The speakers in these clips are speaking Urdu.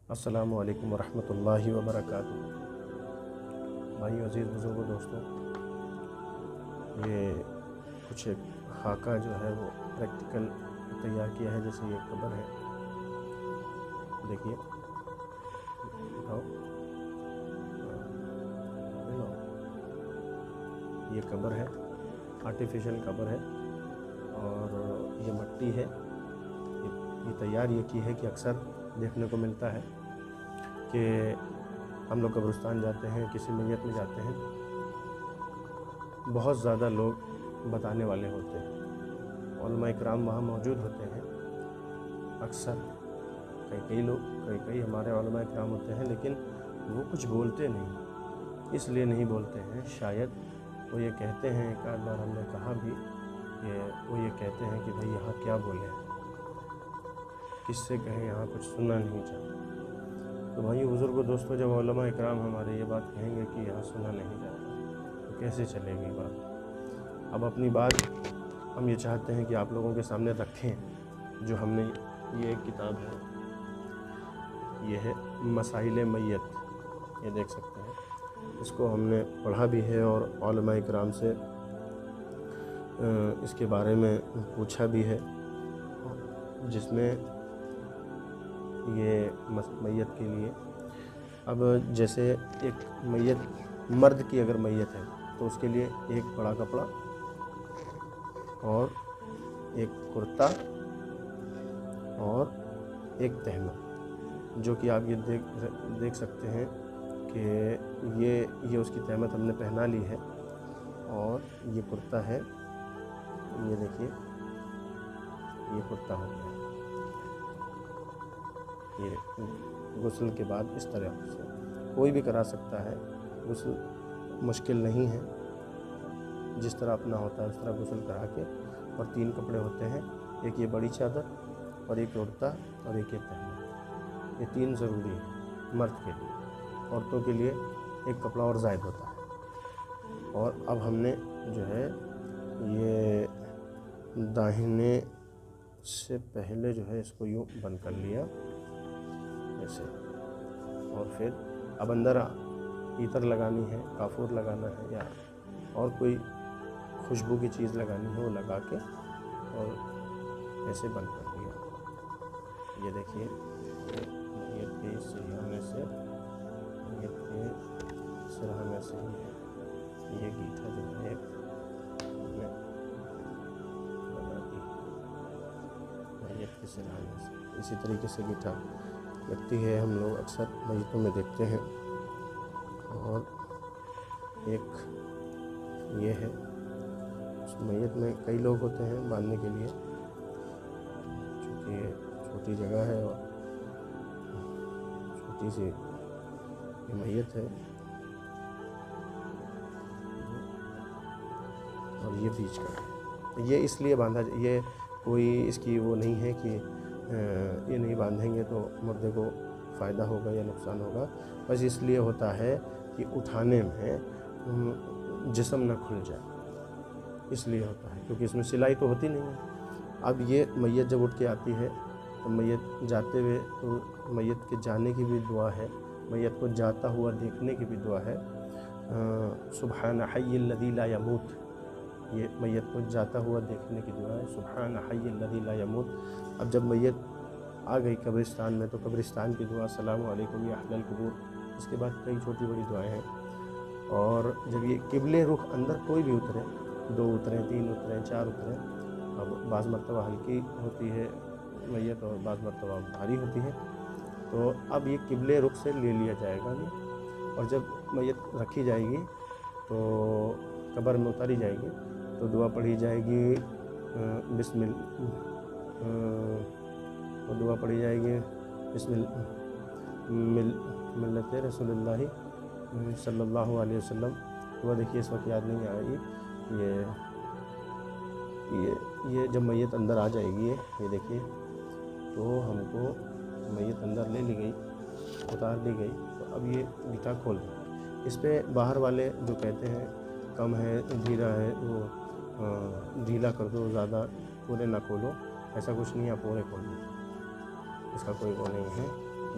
السلام علیکم ورحمۃ اللہ وبرکاتہ۔ بھائی عزیز بزرگوں دوستوں، یہ کچھ ایک خاکہ جو ہے وہ پریکٹیکل تیار کیا ہے۔ جیسے یہ قبر ہے، دیکھیے اٹھاؤ، یہ قبر ہے، آرٹیفیشل قبر ہے اور یہ مٹی ہے۔ یہ تیار یہ کی ہے کہ اکثر دیکھنے کو ملتا ہے کہ ہم لوگ قبرستان جاتے ہیں، کسی میت میں جاتے ہیں، بہت زیادہ لوگ بتانے والے ہوتے ہیں، علماء اکرام وہاں موجود ہوتے ہیں۔ اکثر کئی لوگ کئی ہمارے علماء اکرام ہوتے ہیں، لیکن وہ کچھ بولتے نہیں۔ اس لیے نہیں بولتے ہیں، شاید وہ یہ کہتے ہیں، ایک آدھ بار ہم نے کہا بھی کہ وہ یہ کہتے ہیں کہ بھائی یہاں کیا بولیں، کس سے کہیں، یہاں کچھ سننا نہیں چاہتے۔ تو بھائی بزرگوں دوستوں، جب علماء اکرام ہمارے یہ بات کہیں گے کہ یہاں سنا نہیں جاتا تو کیسے چلے گی بات؟ اب اپنی بات ہم یہ چاہتے ہیں کہ آپ لوگوں کے سامنے رکھیں۔ جو ہم نے یہ ایک کتاب ہے، یہ ہے مسائل میت، یہ دیکھ سکتے ہیں۔ اس کو ہم نے پڑھا بھی ہے اور علماء اکرام سے اس کے بارے میں پوچھا بھی ہے، جس میں یہ میت کے لیے، اب جیسے ایک میت، مرد کی اگر میت ہے تو اس کے لیے ایک بڑا کپڑا اور ایک کرتا اور ایک تہمت، جو کہ آپ یہ دیکھ سکتے ہیں کہ یہ اس کی تہمت ہم نے پہنا لی ہے اور یہ کرتا ہے، یہ دیکھیے یہ کرتا ہو گیا۔ یہ غسل کے بعد اس طرح سے کوئی بھی کرا سکتا ہے، غسل مشکل نہیں ہے، جس طرح اپنا ہوتا ہے اس طرح غسل کرا کے۔ اور 3 کپڑے ہوتے ہیں، ایک یہ بڑی چادر اور ایک کرتا اور ایک یہ تہمت، یہ 3 ضروری ہیں مرد کے لیے۔ عورتوں کے لیے ایک کپڑا اور زائد ہوتا ہے۔ اور اب ہم نے جو ہے یہ داہنے سے پہلے جو ہے اس کو یوں بند کر لیا ایسے، اور پھر اب اندر عطر لگانی ہے، کافور لگانا ہے یا اور کوئی خوشبو کی چیز لگانی ہے وہ لگا کے اور ایسے بند کر دیا۔ یہ دیکھیے یہ کے سرہانے سے، یہ کے سرہانے سے یہ گیٹھا جو ہے میں لگا دی میت کے سرہانے سے۔ اسی طریقے سے گیٹھا لگتی ہے، ہم لوگ اکثر میتوں میں دیکھتے ہیں۔ اور ایک یہ ہے، اس میت میں کئی لوگ ہوتے ہیں باندھنے کے لیے، چونکہ یہ چھوٹی جگہ ہے اور چھوٹی سی یہ میت ہے، اور یہ بیچ کا ہے۔ یہ اس لیے باندھا، یہ کوئی اس کی وہ نہیں ہے کہ یہ نہیں باندھیں گے تو مردے کو فائدہ ہوگا یا نقصان ہوگا، بس اس لیے ہوتا ہے کہ اٹھانے میں جسم نہ کھل جائے، اس لیے ہوتا ہے، کیونکہ اس میں سلائی تو ہوتی نہیں ہے۔ اب یہ میت جب اٹھ کے آتی ہے تو میت جاتے ہوئے، تو میت کے جانے کی بھی دعا ہے، میت کو جاتا ہوا دیکھنے کی بھی دعا ہے، سبحان حی الذی لا یموت، یہ میت کو جاتا ہوا دیکھنے کی دعا ہے، سبحان حی الذی لا یموت۔ اب جب میت آ گئی قبرستان میں تو قبرستان کی دعا السلام علیکم یا اہل القبور، اس کے بعد کئی چھوٹی بڑی دعائیں ہیں۔ اور جب یہ قبلے رخ اندر کوئی بھی اترے، 2 اتریں، 3 اتریں، 4 اتریں، اب بعض مرتبہ ہلکی ہوتی ہے میت اور بعض مرتبہ بھاری ہوتی ہے، تو اب یہ قبلے رخ سے لے لیا جائے گا یہ، اور جب میت رکھی جائے گی تو قبر میں اتاری جائے گی تو دعا پڑھی جائے گی، دعا پڑھی جائے گی بسم ملت رسول اللہ صلی اللہ علیہ وسلم۔ دعا دیکھیے اس وقت یاد نہیں آئے گی، یہ جب میت اندر آ جائے گی، یہ دیکھیے، تو ہم کو میت اندر لے لی گئی، اتار لی گئی، تو اب یہ گٹھا کھول دیں۔ اس پہ باہر والے جو کہتے ہیں کم ہے، دھیرا ہے، وہ ڈھیلا کر دو، زیادہ پورے نہ کھولو، ایسا کچھ نہیں، آپ پورے کھول دو، اس کا کوئی وہ نہیں ہے۔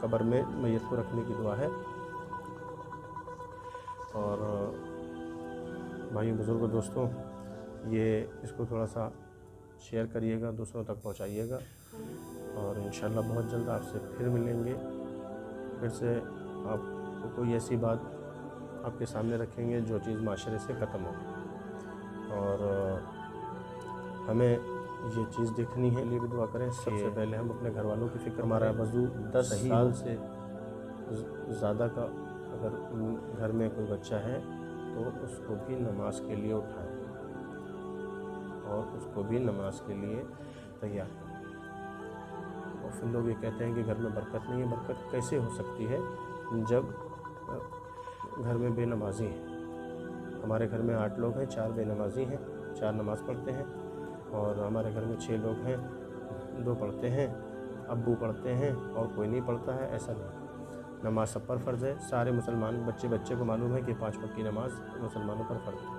قبر میں میت کو رکھنے کی دعا ہے۔ اور بھائیوں بزرگوں دوستوں، یہ اس کو تھوڑا سا شیئر کریے گا، دوسروں تک پہنچائیے گا، اور انشاءاللہ بہت جلد آپ سے پھر ملیں گے، پھر سے آپ کو کوئی ایسی بات آپ کے سامنے رکھیں گے جو چیز معاشرے سے ختم ہو۔ اور ہمیں یہ چیز دیکھنی ہے، لیے بھی دعا کریں۔ سب سے پہلے ہم اپنے گھر والوں کی فکر، ہمارا وضو 10 سال سے زیادہ کا اگر گھر میں کوئی بچہ ہے تو اس کو بھی نماز کے لیے اٹھائیں اور اس کو بھی نماز کے لیے تیار کریں۔ اور پھر لوگ یہ کہتے ہیں کہ گھر میں برکت نہیں ہے۔ برکت کیسے ہو سکتی ہے جب گھر میں بے نمازی ہیں؟ ہمارے گھر میں 8 لوگ ہیں، 4 بے نمازی ہیں، 4 نماز پڑھتے ہیں، اور ہمارے گھر میں 6 لوگ ہیں، 2 پڑھتے ہیں، ابو پڑھتے ہیں اور کوئی نہیں پڑھتا ہے، ایسا نہیں۔ نماز سب پر فرض ہے۔ سارے مسلمان بچے کو معلوم ہے کہ 5 وقت کی نماز مسلمانوں پر فرض ہے،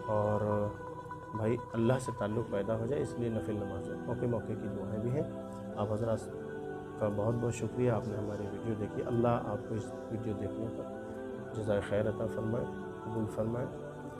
اور بھائی اللہ سے تعلق پیدا ہو جائے اس لیے نفل نماز ہے۔ موقع کی دعائیں بھی ہیں۔ آپ حضرات کا بہت بہت شکریہ، آپ نے ہماری ویڈیو دیکھی۔ اللہ آپ کو اس ویڈیو دیکھنے پر جزائے خیر عطا فرمائے، قبول فرمائے۔